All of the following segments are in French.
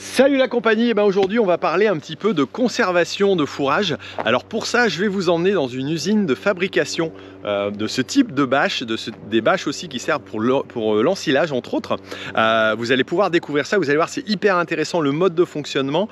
Salut la compagnie, aujourd'hui on va parler un petit peu de conservation de fourrage. Alors pour ça je vais vous emmener dans une usine de fabrication de ce type de bâches, des bâches aussi qui servent pour l'ensilage entre autres. Vous allez pouvoir découvrir ça, vous allez voir c'est hyper intéressant le mode de fonctionnement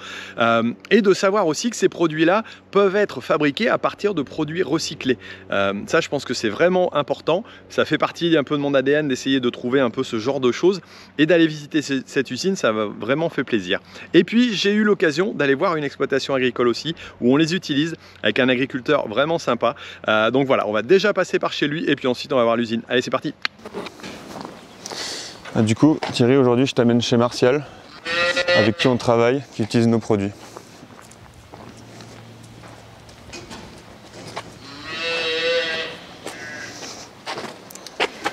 et de savoir aussi que ces produits là peuvent être fabriqués à partir de produits recyclés. Ça je pense que c'est vraiment important, ça fait partie un peu de mon ADN d'essayer de trouver un peu ce genre de choses et d'aller visiter cette usine, ça m'a vraiment fait plaisir. Et puis j'ai eu l'occasion d'aller voir une exploitation agricole aussi où on les utilise avec un agriculteur vraiment sympa. Donc voilà, on va déjà passer par chez lui et puis ensuite on va voir l'usine. Allez, c'est parti. Du coup Thierry, aujourd'hui je t'amène chez Martial avec qui on travaille, qui utilise nos produits.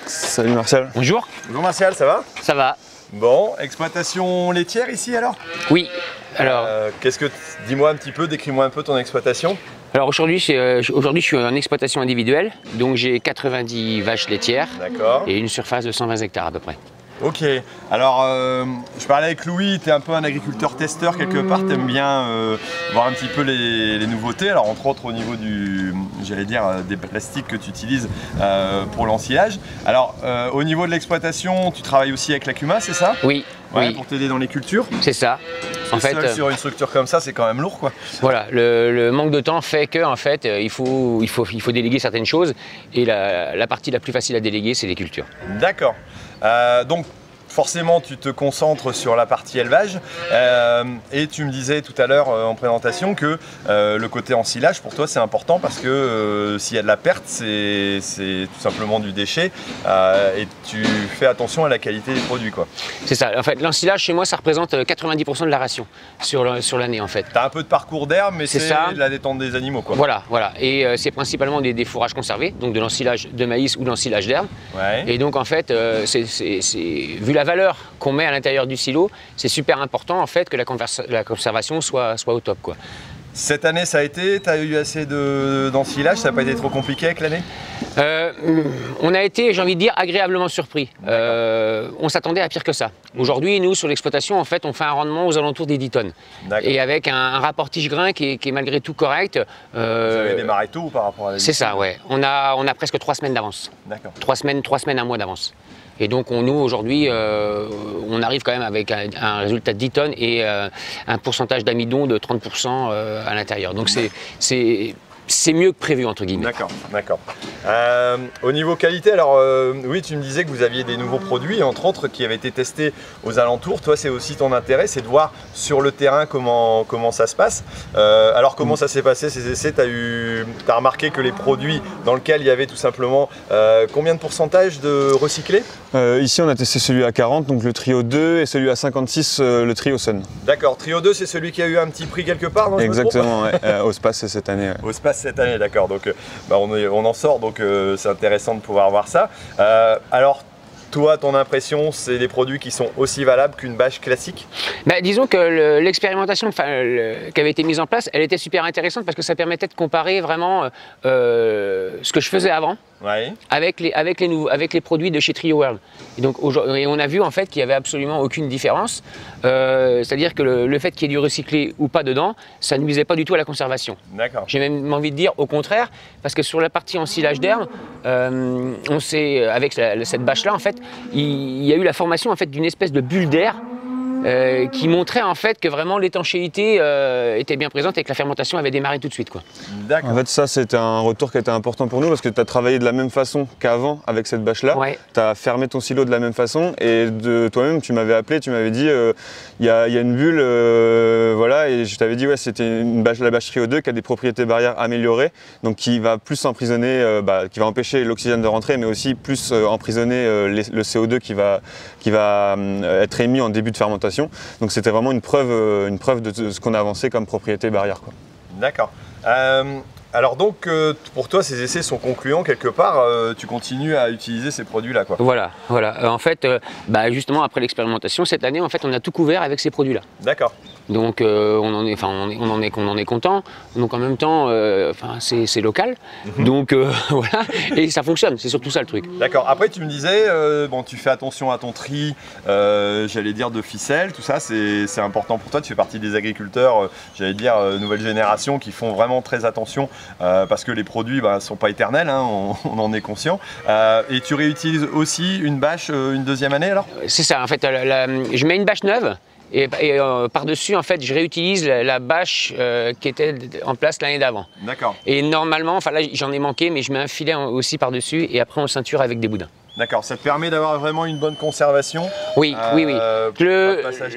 Salut Martial. Bonjour. Bonjour Martial, ça va? Ça va. Bon, exploitation laitière ici alors? Oui. Alors, dis-moi un petit peu, décris-moi un peu ton exploitation. alors aujourd'hui, je suis en exploitation individuelle, donc j'ai 90 vaches laitières. D'accord. Et une surface de 120 hectares à peu près. Ok, alors je parlais avec Louis, tu es un peu un agriculteur testeur quelque part, tu aimes bien voir un petit peu les nouveautés, alors entre autres au niveau des plastiques que tu utilises pour l'ensilage. Alors au niveau de l'exploitation, tu travailles aussi avec l'Accuma, c'est ça? Oui. Ouais, oui. pour t'aider dans les cultures. C'est ça. En fait, sur une structure comme ça, c'est quand même lourd quoi. Voilà, le manque de temps fait que en fait, il faut déléguer certaines choses et la partie la plus facile à déléguer, c'est les cultures. D'accord. Donc forcément tu te concentres sur la partie élevage et tu me disais tout à l'heure en présentation que le côté ensilage pour toi c'est important parce que s'il y a de la perte c'est tout simplement du déchet et tu fais attention à la qualité des produits quoi. C'est ça, en fait l'ensilage chez moi ça représente 90% de la ration sur l'année en fait. Tu as un peu de parcours d'herbe mais c'est de la détente des animaux quoi. Voilà, et c'est principalement des fourrages conservés, donc de l'ensilage de maïs ou de l'ensilage d'herbe. Ouais. Et donc en fait, vu la valeur qu'on met à l'intérieur du silo, c'est super important en fait que la conservation soit au top quoi. Cette année ça a été, tu as eu assez d'ensilage, ça n'a pas été trop compliqué avec l'année? On a été, j'ai envie de dire, agréablement surpris. On s'attendait à pire que ça. Aujourd'hui, nous, sur l'exploitation, en fait, on fait un rendement aux alentours des 10 tonnes. Et avec un rapport tige-grain qui est malgré tout correct. Vous avez démarré tôt par rapport à la... C'est ça, ouais. On a presque 3 semaines d'avance. D'accord. 3 semaines, un mois d'avance. Et donc nous aujourd'hui, on arrive quand même avec un résultat de 10 tonnes et un pourcentage d'amidon de 30% à l'intérieur. Donc c'est mieux que prévu entre guillemets. D'accord, d'accord. Au niveau qualité, alors oui, tu me disais que vous aviez des nouveaux produits, entre autres qui avaient été testés aux alentours. Toi, c'est aussi ton intérêt, c'est de voir sur le terrain comment ça se passe. Alors comment ça s'est passé ces essais? T'as remarqué que les produits dans lesquels il y avait tout simplement combien de pourcentage de recyclés? Ici on a testé celui à 40, donc le Trio 2, et celui à 56, le Trio Sun. D'accord, Trio 2 c'est celui qui a eu un petit prix quelque part, non? Exactement, ouais. Au SPAS c'est cette année. Ouais. Au SPAS cette année, d'accord, donc on en sort, donc c'est intéressant de pouvoir voir ça. Alors toi, ton impression, c'est des produits qui sont aussi valables qu'une bâche classique? Disons que l'expérimentation qui avait été mise en place, elle était super intéressante parce que ça permettait de comparer vraiment ce que je faisais avant. Ouais. Avec les produits de chez Trio World. Et donc on a vu en fait qu'il n'y avait absolument aucune différence. C'est-à-dire que le fait qu'il y ait du recyclé ou pas dedans, ça ne nuisait pas du tout à la conservation. D'accord. J'ai même envie de dire au contraire, parce que sur la partie ensilage d'herbe, on sait, avec cette bâche-là, en fait, il y a eu la formation en fait, d'une espèce de bulle d'air qui montrait en fait que vraiment l'étanchéité était bien présente et que la fermentation avait démarré tout de suite. D'accord. En fait ça c'était un retour qui était important pour nous parce que tu as travaillé de la même façon qu'avant avec cette bâche là. Ouais. Tu as fermé ton silo de la même façon et de toi-même tu m'avais appelé, tu m'avais dit il y a une bulle, voilà, et je t'avais dit ouais c'était la bâche Trio 2 qui a des propriétés barrières améliorées, donc qui va plus emprisonner, qui va empêcher l'oxygène de rentrer mais aussi plus emprisonner le CO2 qui va être émis en début de fermentation. Donc c'était vraiment une preuve de ce qu'on a avancé comme propriété barrière. D'accord. Alors donc, pour toi, ces essais sont concluants quelque part, tu continues à utiliser ces produits-là, quoi. Voilà, voilà. En fait, justement, après l'expérimentation, cette année, en fait, on a tout couvert avec ces produits-là. D'accord. Donc on en est content. Donc en même temps, c'est local. Donc voilà, et ça fonctionne. C'est surtout ça le truc. D'accord. Après tu me disais, bon, tu fais attention à ton tri, j'allais dire de ficelle, tout ça, c'est important pour toi. Tu fais partie des agriculteurs, j'allais dire nouvelle génération, qui font vraiment très attention parce que les produits ne sont pas éternels, hein, on en est conscient. Et tu réutilises aussi une bâche une deuxième année alors? C'est ça. En fait, je mets une bâche neuve. Et par-dessus, en fait, je réutilise la bâche qui était en place l'année d'avant. D'accord. Et normalement, enfin là, j'en ai manqué, mais je mets un filet aussi par-dessus et après on ceinture avec des boudins. D'accord, ça te permet d'avoir vraiment une bonne conservation. Oui, oui.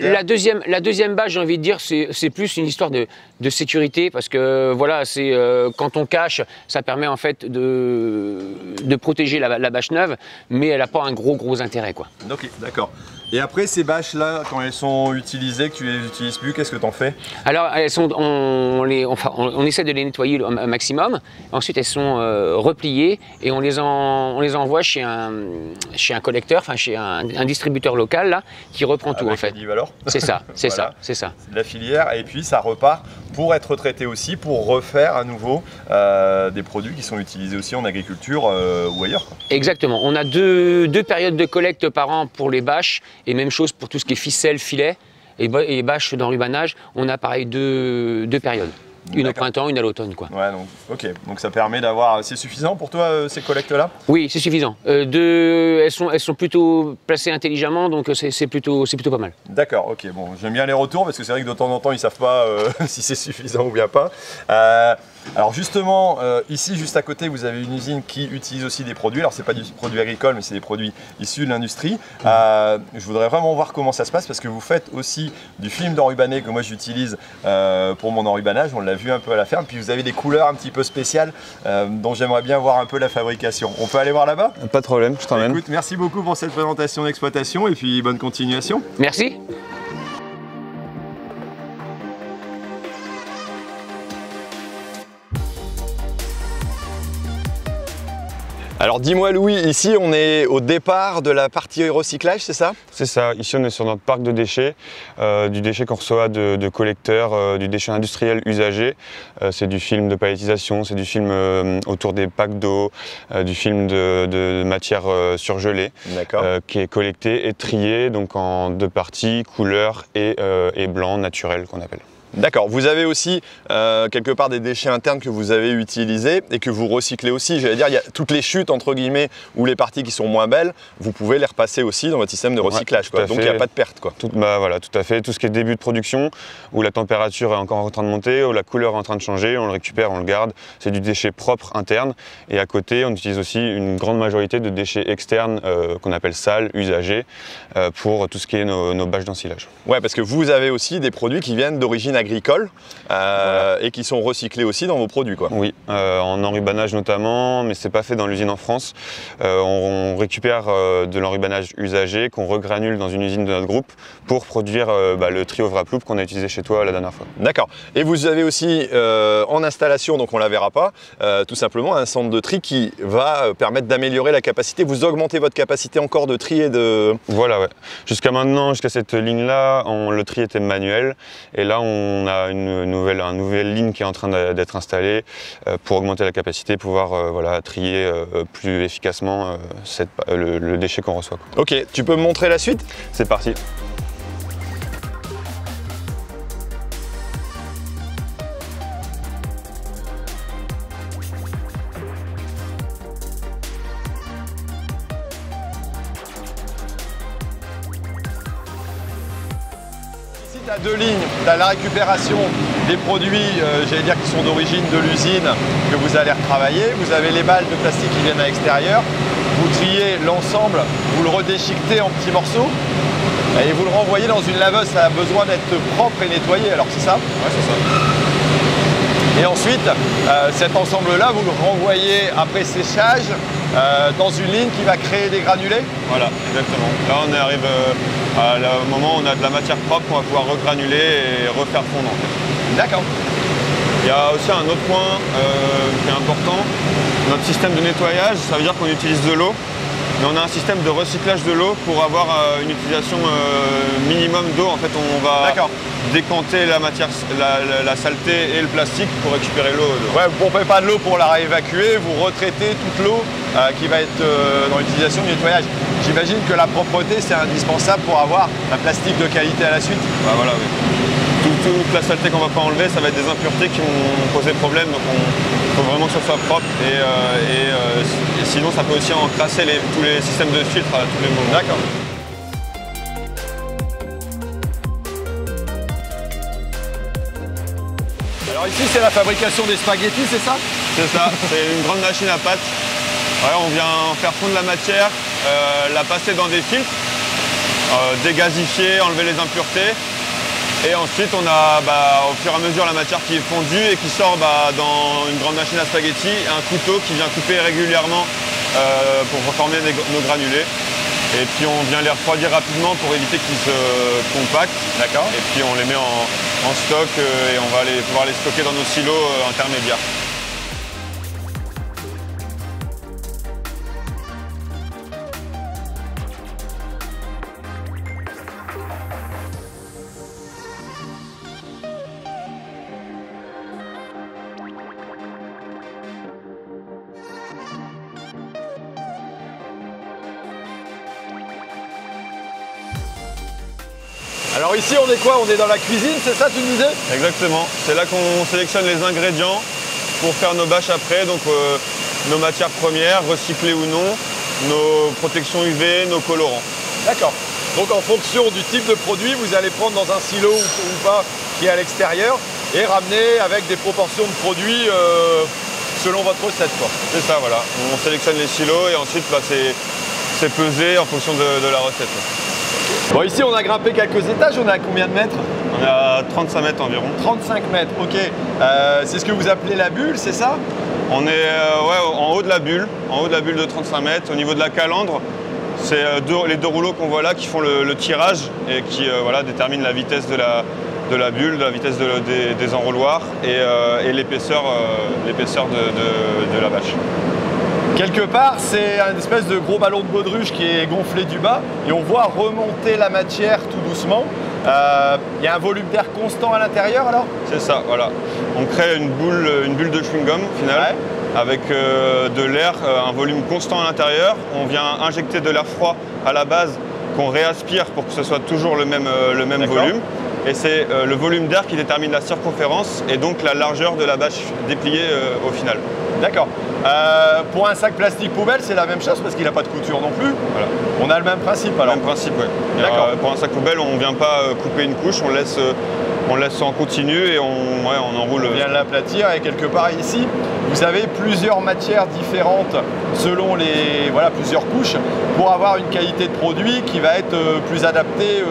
La deuxième bâche, j'ai envie de dire, c'est plus une histoire de sécurité parce que voilà, c'est quand on cache, ça permet en fait de protéger la bâche neuve, mais elle n'a pas un gros intérêt, quoi. Ok, d'accord. Et après ces bâches là, quand elles sont utilisées, que tu les utilises plus, qu'est-ce que tu en fais? Alors on essaie de les nettoyer au maximum. Ensuite elles sont repliées et on les envoie chez un collecteur, enfin chez un distributeur local là, qui reprend tout en fait. C'est ça, c'est voilà. C'est ça. C'est de la filière et puis ça repart pour être traité aussi, pour refaire à nouveau des produits qui sont utilisés aussi en agriculture ou ailleurs, quoi. Exactement. On a deux périodes de collecte par an pour les bâches. Et même chose pour tout ce qui est ficelle, filet et bâche d'enrubanage, on a pareil deux périodes. Une au printemps, une à l'automne, quoi. Ouais, donc, ok. Donc ça permet d'avoir... C'est suffisant pour toi ces collectes-là? Oui, c'est suffisant. Elles sont plutôt placées intelligemment, donc c'est plutôt pas mal. D'accord, ok. Bon, j'aime bien les retours parce que c'est vrai que de temps en temps ils savent pas si c'est suffisant ou bien pas. Alors justement, ici juste à côté, vous avez une usine qui utilise aussi des produits. Alors c'est pas du produit agricole, mais c'est des produits issus de l'industrie. Je voudrais vraiment voir comment ça se passe parce que vous faites aussi du film d'enrubané que moi j'utilise pour mon enrubanage. On l'a vu un peu à la ferme. Puis vous avez des couleurs un petit peu spéciales dont j'aimerais bien voir un peu la fabrication. On peut aller voir là-bas? Pas de problème, je t'emmène. Écoute, merci beaucoup pour cette présentation d'exploitation et puis bonne continuation. Merci. Alors dis-moi Louis, ici on est au départ de la partie recyclage, c'est ça? C'est ça, ici on est sur notre parc de déchets, du déchet qu'on reçoit de collecteurs, du déchet industriel usagé. C'est du film de palettisation, c'est du film autour des packs d'eau, du film de matière surgelée, qui est collecté et trié donc en deux parties, couleur et blanc naturel qu'on appelle. D'accord, vous avez aussi quelque part des déchets internes que vous avez utilisés et que vous recyclez aussi. J'allais dire, il y a toutes les chutes entre guillemets ou les parties qui sont moins belles, vous pouvez les repasser aussi dans votre système de recyclage, quoi. Donc il n'y a pas de perte, quoi. Voilà, tout à fait. Tout ce qui est début de production, où la température est encore en train de monter, où la couleur est en train de changer, on le récupère, on le garde. C'est du déchet propre interne. Et à côté, on utilise aussi une grande majorité de déchets externes qu'on appelle sales, usagés, pour tout ce qui est nos bâches d'ensilage. Ouais, parce que vous avez aussi des produits qui viennent d'origine agricole voilà. Et qui sont recyclés aussi dans vos produits, quoi. Oui, en enrubanage notamment, mais c'est pas fait dans l'usine en France. On récupère de l'enrubanage usagé qu'on regranule dans une usine de notre groupe pour produire le trio Wraploop qu'on a utilisé chez toi la dernière fois. D'accord. Et vous avez aussi en installation, donc on la verra pas, tout simplement un centre de tri qui va permettre d'améliorer la capacité. Vous augmentez votre capacité encore de tri et de... Voilà, ouais. Jusqu'à maintenant, jusqu'à cette ligne-là, le tri était manuel. Et là, on a une nouvelle ligne qui est en train d'être installée pour augmenter la capacité, pouvoir voilà, trier plus efficacement le déchet qu'on reçoit, quoi. Ok, tu peux me montrer la suite? C'est parti. Tu as deux lignes, tu as la récupération des produits, j'allais dire qui sont d'origine de l'usine que vous allez retravailler, vous avez les balles de plastique qui viennent à l'extérieur, vous triez l'ensemble, vous le redéchiquetez en petits morceaux et vous le renvoyez dans une laveuse, ça a besoin d'être propre et nettoyé, alors c'est ça? Ouais, c'est ça. Et ensuite, cet ensemble-là, vous le renvoyez après séchage dans une ligne qui va créer des granulés? Voilà, exactement. Là, on arrive au moment où on a de la matière propre qu'on va pouvoir regranuler et refaire fondre, en fait. D'accord. Il y a aussi un autre point qui est important, notre système de nettoyage, ça veut dire qu'on utilise de l'eau, mais on a un système de recyclage de l'eau pour avoir une utilisation minimum d'eau. En fait, on va décanter la matière, la saleté et le plastique pour récupérer l'eau. Ouais, vous ne pompez pas de l'eau pour la réévacuer, vous retraitez toute l'eau qui va être dans l'utilisation du nettoyage. J'imagine que la propreté, c'est indispensable pour avoir un plastique de qualité à la suite. Bah voilà, oui. Toute la saleté qu'on ne va pas enlever, ça va être des impuretés qui vont poser problème. Donc il faut vraiment que ce soit propre. Et sinon, ça peut aussi encrasser tous les systèmes de filtre à tous les moments. D'accord. Alors ici, c'est la fabrication des spaghettis, c'est ça? C'est ça, c'est une grande machine à pâte. Ouais, on vient faire fondre la matière, la passer dans des filtres, dégasifier, enlever les impuretés. Et ensuite, on a au fur et à mesure la matière qui est fondue et qui sort dans une grande machine à spaghettis, un couteau qui vient couper régulièrement pour reformer nos granulés. Et puis on vient les refroidir rapidement pour éviter qu'ils se compactent. D'accord. Et puis on les met en stock et on va pouvoir les stocker dans nos silos intermédiaires. Alors ici, on est quoi? On est dans la cuisine, c'est ça, tu me disais? Exactement. C'est là qu'on sélectionne les ingrédients pour faire nos bâches après. Donc nos matières premières, recyclées ou non, nos protections UV, nos colorants. D'accord. Donc en fonction du type de produit, vous allez prendre dans un silo ou pas qui est à l'extérieur et ramener avec des proportions de produits selon votre recette, quoi. C'est ça, voilà. On sélectionne les silos et ensuite c'est pesé en fonction de la recette. Bon, ici on a grimpé quelques étages, on est à combien de mètres? On est à 35 mètres environ. 35 mètres, ok. C'est ce que vous appelez la bulle, c'est ça? On est en haut de la bulle de 35 mètres. Au niveau de la calandre, c'est les deux rouleaux qu'on voit là qui font le tirage et qui déterminent la vitesse de la bulle, la vitesse des enrouloirs et l'épaisseur de la bâche. Quelque part, c'est un espèce de gros ballon de baudruche qui est gonflé du bas et on voit remonter la matière tout doucement. Il y a un volume d'air constant à l'intérieur alors? C'est ça, voilà. On crée une bulle de chewing-gum au final, avec de l'air, un volume constant à l'intérieur. On vient injecter de l'air froid à la base qu'on réaspire pour que ce soit toujours le même volume. Et c'est le volume d'air qui détermine la circonférence et donc la largeur de la bâche dépliée au final. D'accord. Pour un sac plastique poubelle, c'est la même chose parce qu'il n'a pas de couture non plus. Voilà. On a le même principe alors? Même principe, oui. D'accord. Pour un sac poubelle, on ne vient pas couper une couche, on laisse en continu et on enroule. On vient l'aplatir et quelque part ici, vous avez plusieurs matières différentes selon plusieurs couches pour avoir une qualité de produit qui va être plus adaptée,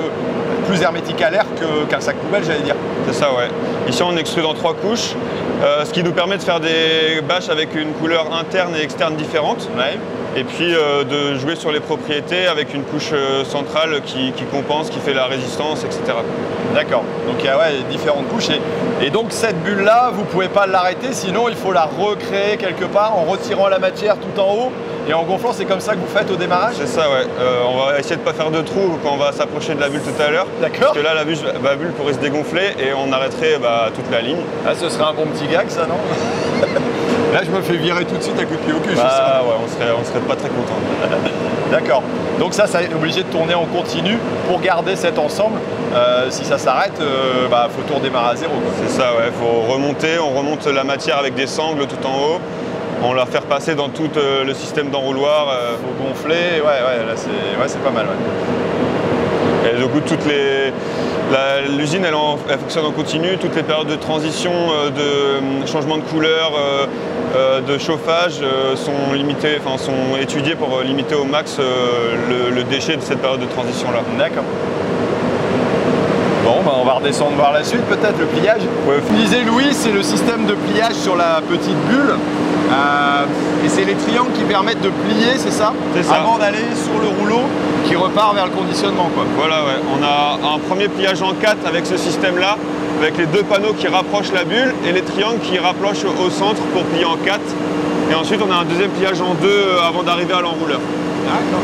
plus hermétique à l'air qu'un sac poubelle, j'allais dire. C'est ça, ouais. Ici, on extrude en 3 couches, ce qui nous permet de faire des bâches avec une couleur interne et externe différente. Ouais. Et puis de jouer sur les propriétés avec une couche centrale qui compense, qui fait la résistance, etc. D'accord. Donc il y a différentes couches. Et donc cette bulle-là, vous ne pouvez pas l'arrêter, sinon il faut la recréer quelque part en retirant la matière tout en haut et en gonflant. C'est comme ça que vous faites au démarrage? C'est ça, ouais. On va essayer de ne pas faire de trous quand on va s'approcher de la bulle tout à l'heure. D'accord. Parce que là, la bulle pourrait se dégonfler et on arrêterait toute la ligne. Ah, ce serait un bon petit gag, ça, non? Là, je me fais virer tout de suite à coup de pied au cul. Ah ouais, on serait pas très content. D'accord. Donc ça est obligé de tourner en continu pour garder cet ensemble. Si ça s'arrête, faut tout redémarrer à zéro. C'est ça, ouais. Faut remonter. On remonte la matière avec des sangles tout en haut. On la fait repasser dans tout le système d'enrouloir. Faut gonfler. Là c'est pas mal. Ouais. Et du coup, l'usine, elle fonctionne en continu. Toutes les périodes de transition, de changement de couleur, de chauffage sont limitées, sont étudiées pour limiter au max le déchet de cette période de transition-là. D'accord. Bon, on va redescendre voir la suite, peut-être le pliage. Ouais. Vous disiez, Louis, c'est le système de pliage sur la petite bulle. Et c'est les triangles qui permettent de plier, c'est ça? C'est ça. Avant d'aller sur le rouleau qui repart vers le conditionnement, quoi. Voilà, ouais. On a un premier pliage en 4 avec ce système-là, avec les deux panneaux qui rapprochent la bulle et les triangles qui rapprochent au centre pour plier en 4. Et ensuite, on a un deuxième pliage en 2 avant d'arriver à l'enrouleur. D'accord.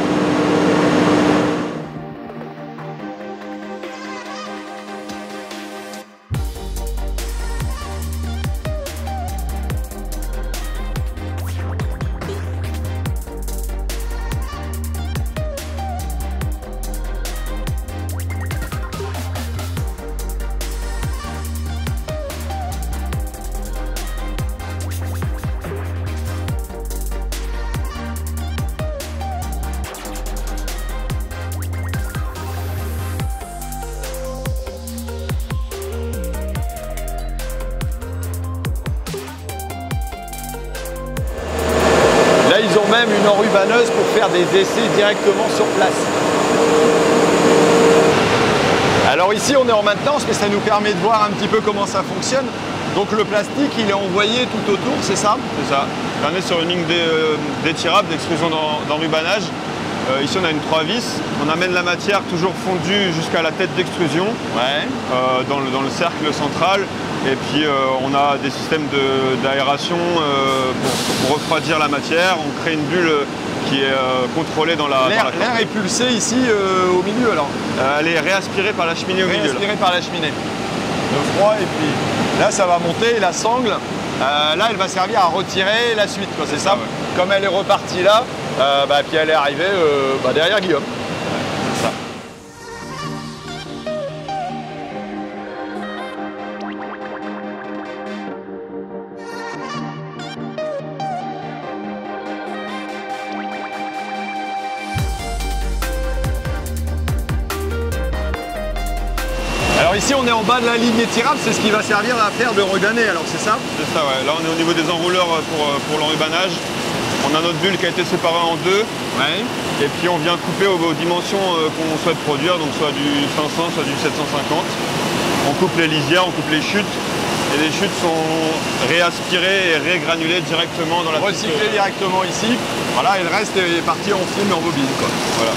Là, ils ont même une enrubanneuse pour faire des essais directement sur place. Alors ici, on est en maintenance, mais ça nous permet de voir un petit peu comment ça fonctionne. Donc le plastique, il est envoyé tout autour, c'est ça? C'est ça. Là, on est sur une ligne d'étirable, d'extrusion d'enrubanage. Ici, on a une 3 vis. On amène la matière toujours fondue jusqu'à la tête d'extrusion, dans le cercle central. Et puis, on a des systèmes d'aération pour refroidir la matière. On crée une bulle qui est contrôlée dans la... L'air est pulsé ici au milieu, alors? Elle est réaspirée par la cheminée au milieu. Réaspirée par la cheminée. Le froid, et puis là, ça va monter, la sangle. Là, elle va servir à retirer la suite, c'est ça? Ouais. Comme elle est repartie là, puis elle est arrivée derrière Guillaume. Ouais, c'est ça. Alors ici, on est en bas de la ligne étirable, c'est ce qui va servir à faire de rubaner, alors c'est ça? C'est ça, ouais. Là, on est au niveau des enrouleurs pour l'enrubanage. On a notre bulle qui a été séparée en 2. Ouais. Et puis on vient couper aux dimensions qu'on souhaite produire, donc soit du 500, soit du 750. On coupe les lisières, on coupe les chutes. Et les chutes sont réaspirées et régranulées directement dans la recyclées directement ici. Voilà, et le reste est parti en film et en bobine, quoi. Voilà.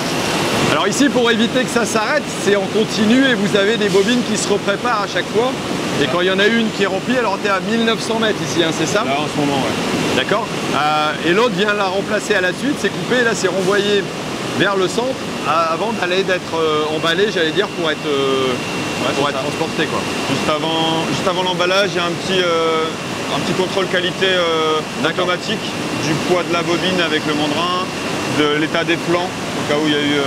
Alors ici, pour éviter que ça s'arrête, c'est en continu et vous avez des bobines qui se repréparent à chaque fois. Et quand il y en a une qui est remplie, alors tu es à 1900 mètres ici, hein, c'est ça? Là, en ce moment, ouais. D'accord. Et l'autre vient la remplacer à la suite, c'est coupé, là c'est renvoyé vers le centre avant d'aller d'être emballé, j'allais dire, pour être, transporté, quoi. Juste avant l'emballage, il y a un petit contrôle qualité automatique du poids de la bobine avec le mandrin, de l'état des plans, au cas où il y a eu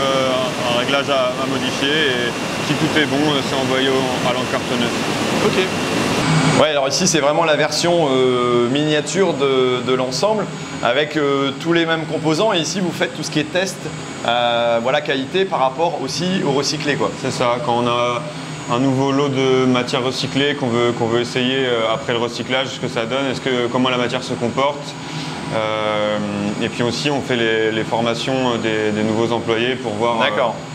un réglage à modifier. Et si tout est bon, c'est envoyé à l'encre cartonneuse. Ok. Ouais, alors ici c'est vraiment la version miniature de l'ensemble avec tous les mêmes composants, et ici vous faites tout ce qui est test, qualité par rapport aussi au recyclé, quoi. C'est ça, quand on a un nouveau lot de matière recyclée qu'on veut essayer après le recyclage, ce que ça donne, comment la matière se comporte. Et puis aussi on fait les formations des nouveaux employés pour voir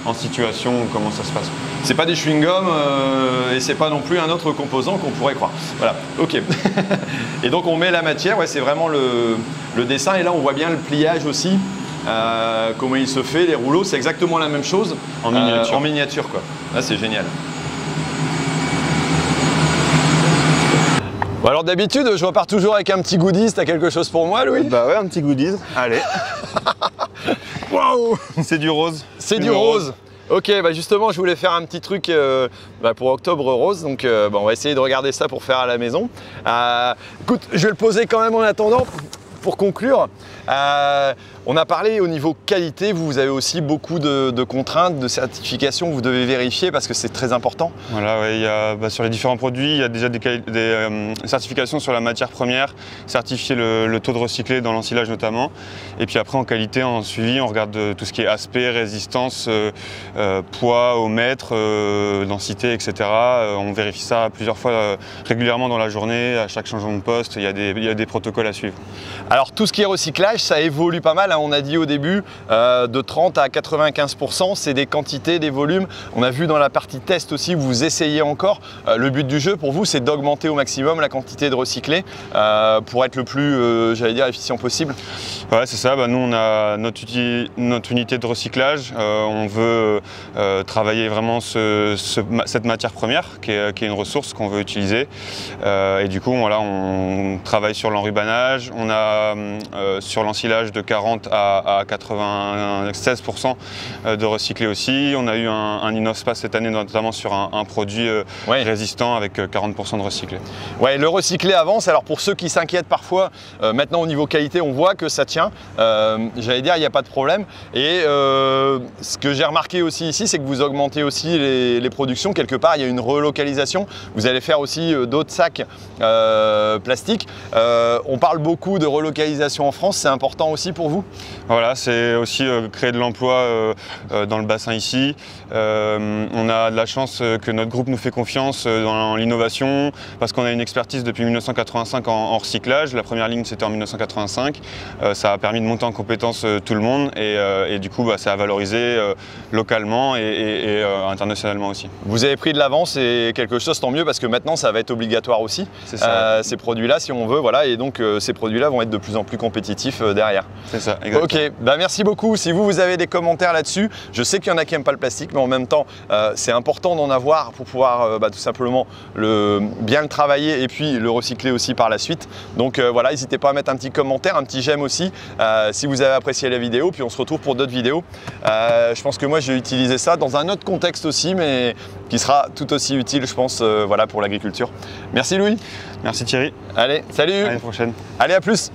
en situation comment ça se passe. C'est pas des chewing-gums et c'est pas non plus un autre composant qu'on pourrait croire. Voilà, ok. Et donc on met la matière, ouais, c'est vraiment le dessin, et là on voit bien le pliage aussi, comment il se fait, les rouleaux, c'est exactement la même chose en miniature. En miniature, quoi. Là c'est génial. Bon, alors d'habitude, je repars toujours avec un petit goodies. T'as quelque chose pour moi, Louis? Bah ouais, un petit goodies. Allez. Waouh! C'est du rose. C'est du rose. Ok, bah justement, je voulais faire un petit truc pour Octobre Rose, donc on va essayer de regarder ça pour faire à la maison. Écoute, je vais le poser quand même en attendant. Pour conclure, on a parlé au niveau qualité, vous avez aussi beaucoup de contraintes, de certifications que vous devez vérifier parce que c'est très important. Voilà, ouais, sur les différents produits, il y a déjà des certifications sur la matière première, certifier le taux de recyclé dans l'ensilage notamment. Et puis après en qualité, en suivi, on regarde tout ce qui est aspect, résistance, poids au mètre, densité, etc. On vérifie ça plusieurs fois régulièrement dans la journée, à chaque changement de poste, il y a des protocoles à suivre. Alors tout ce qui est recyclage, ça évolue pas mal, hein. On a dit au début de 30 à 95%, c'est des quantités, des volumes. On a vu dans la partie test aussi, vous essayez encore. Le but du jeu pour vous, c'est d'augmenter au maximum la quantité de recyclé pour être le plus, j'allais dire, efficient possible. Ouais, c'est ça. Bah, nous, on a notre unité de recyclage. On veut travailler vraiment cette matière première qui est une ressource qu'on veut utiliser. Et du coup, voilà, on travaille sur l'enrubanage. On a sur l'ensilage de 40 à 96% de recyclé aussi. On a eu un Innospace cette année, notamment sur un produit résistant avec 40% de recyclé. Ouais, le recyclé avance. Alors pour ceux qui s'inquiètent parfois, maintenant au niveau qualité, on voit que ça tient. J'allais dire, il n'y a pas de problème. Et ce que j'ai remarqué aussi ici, c'est que vous augmentez aussi les productions. Quelque part, il y a une relocalisation. Vous allez faire aussi d'autres sacs plastiques. On parle beaucoup de relocalisation en France. C'est important aussi pour vous? Voilà, c'est aussi créer de l'emploi dans le bassin ici. On a de la chance que notre groupe nous fait confiance dans l'innovation parce qu'on a une expertise depuis 1985 en recyclage. La première ligne, c'était en 1985. Ça a permis de monter en compétence tout le monde et du coup, ça a valorisé localement et internationalement aussi. Vous avez pris de l'avance et quelque chose, tant mieux, parce que maintenant, ça va être obligatoire aussi. C'est ça. Ces produits-là, si on veut, voilà, et donc ces produits-là vont être de plus en plus compétitifs derrière. C'est ça, exactement. Ok, merci beaucoup. Si vous avez des commentaires là-dessus, je sais qu'il y en a qui n'aiment pas le plastique, mais en même temps, c'est important d'en avoir pour pouvoir tout simplement bien le travailler et puis le recycler aussi par la suite. Donc voilà, n'hésitez pas à mettre un petit commentaire, un petit j'aime aussi, si vous avez apprécié la vidéo, puis on se retrouve pour d'autres vidéos. Je pense que moi, j'ai utilisé ça dans un autre contexte aussi, mais qui sera tout aussi utile, je pense, voilà, pour l'agriculture. Merci Louis. Merci Thierry. Allez, salut. À la prochaine. Allez, à plus.